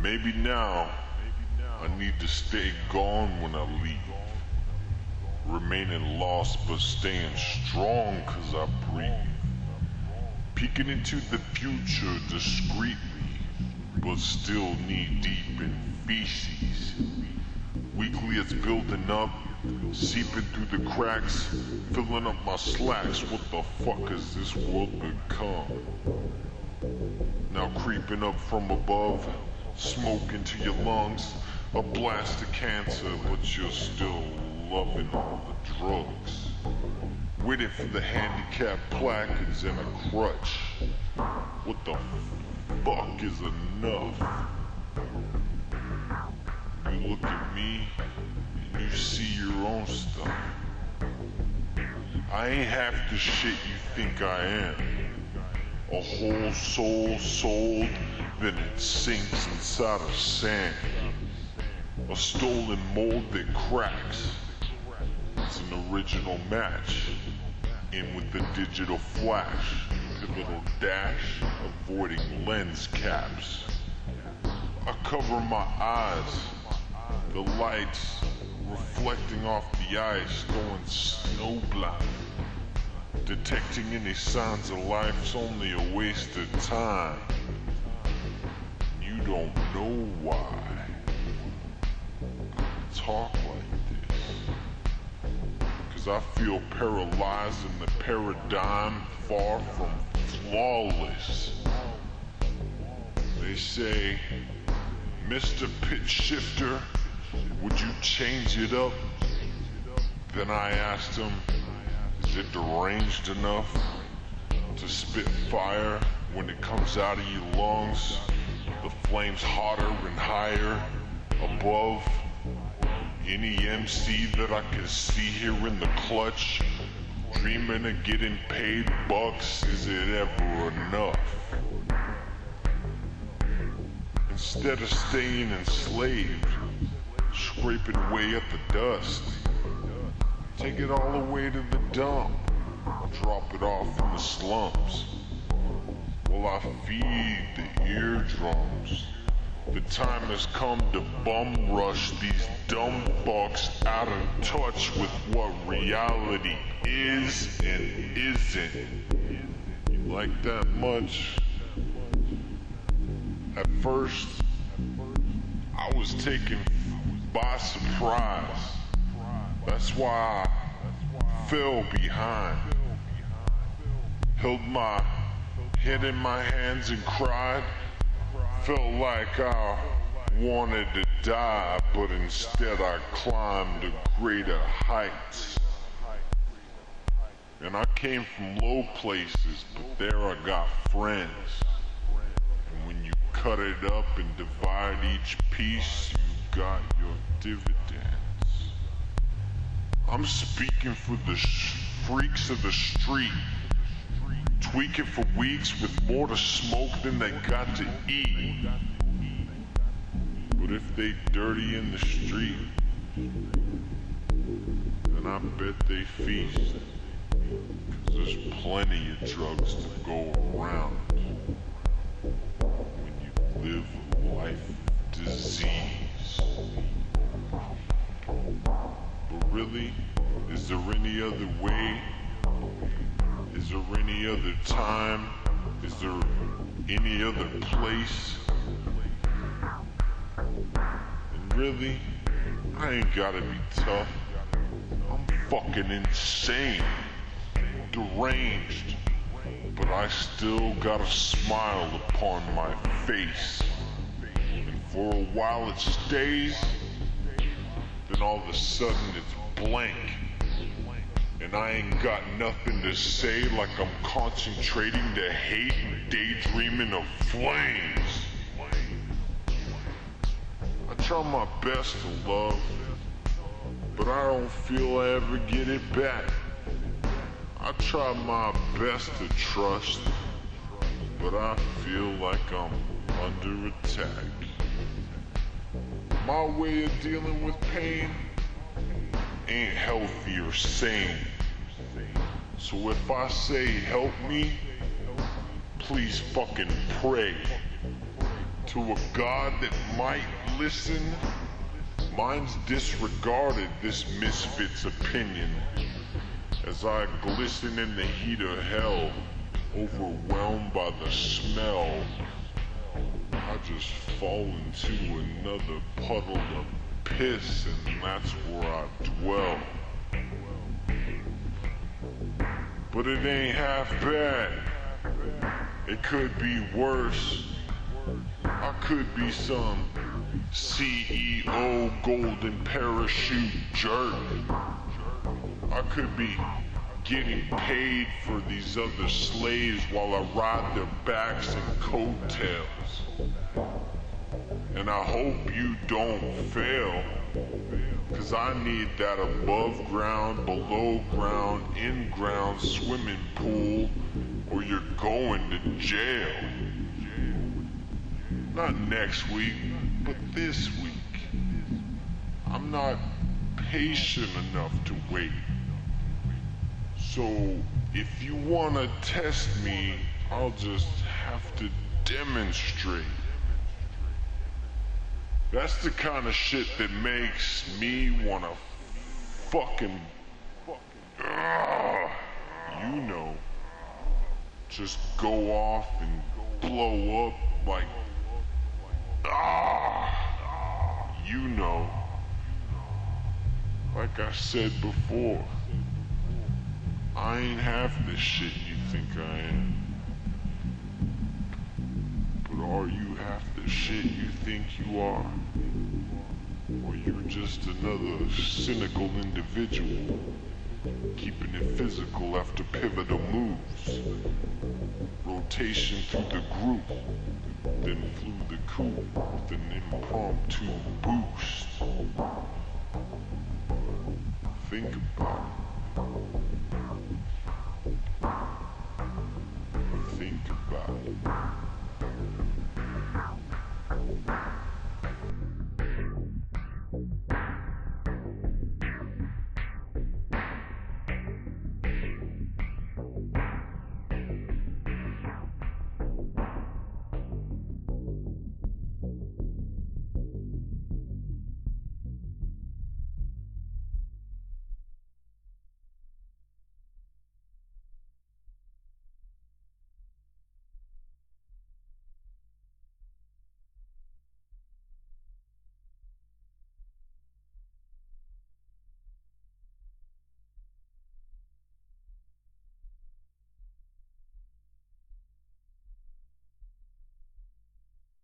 Maybe now I need to stay gone when I leave, remaining lost but staying strong 'cause I breathe, peeking into the future discreetly but still knee deep in feces. Weekly it's building up, seeping through the cracks, filling up my slacks. What the fuck has this world become? Now creeping up from above, smoke into your lungs, a blast of cancer, but you're still loving all the drugs. Waiting for the handicap placards and a crutch. What the fuck is enough? You look at me and you see your own stuff. I ain't half the shit you think I am. A whole soul sold, then it sinks inside of sand. A stolen mold that cracks. It's an original match, in with the digital flash, pivotal dash, avoiding lens caps. I cover my eyes, the lights reflecting off the ice, going snowblind. Detecting any signs of life's only a waste of time. You don't know why I talk like this, 'cause I feel paralyzed in the paradigm, far from flawless. They say, Mr. Pitch Shifter, would you change it up? Then I asked him, is it deranged enough to spit fire when it comes out of your lungs? The flames hotter and higher above any MC that I can see here in the clutch, dreaming of getting paid bucks. Is it ever enough? Instead of staying enslaved, scraping away at the dust, take it all the way to the dump, drop it off in the slums, while I feed the eardrums. The time has come to bum rush these dumb fucks out of touch with what reality is and isn't. You like that much? At first, I was taken by surprise. That's why I fell behind, held my head in my hands and cried. Felt like I wanted to die, but instead I climbed to greater heights. And I came from low places, but there I got friends. And when you cut it up and divide each piece, you got your dividends. I'm speaking for the freaks of the street, tweaking for weeks with more to smoke than they got to eat. But if they dirty in the street, then I bet they feast. 'Cause there's plenty of drugs to go around when you live a life of disease. But really, is there any other way? Is there any other time? Is there any other place? And really, I ain't gotta be tough. I'm fucking insane, deranged, but I still got a smile upon my face. And for a while it stays, then all of a sudden it's blank. And I ain't got nothing to say, like I'm concentrating to hate and daydreaming of flames. I try my best to love, but I don't feel I ever get it back. I try my best to trust, but I feel like I'm under attack. My way of dealing with pain ain't healthy or sane. So if I say help me, please fucking pray. To a God that might listen, mine's disregarded this misfit's opinion. As I glisten in the heat of hell, overwhelmed by the smell, I just fall into another puddle of piss, and that's where I dwell. But it ain't half bad. It could be worse. I could be some CEO golden parachute jerk. I could be getting paid for these other slaves while I ride their backs in coattails. And I hope you don't fail, 'cause I need that above ground, below ground, in ground swimming pool, or you're going to jail. Not next week, but this week. I'm not patient enough to wait. So if you wanna test me, I'll just have to demonstrate. That's the kind of shit that makes me wanna fucking, you know, just go off and blow up like, you know. Like I said before, I ain't half the shit you think I am. But are you half the shit you think you are? Or you're just another cynical individual, keeping it physical after pivotal moves, rotation through the group, then flew the coop with an impromptu boost. Think about it.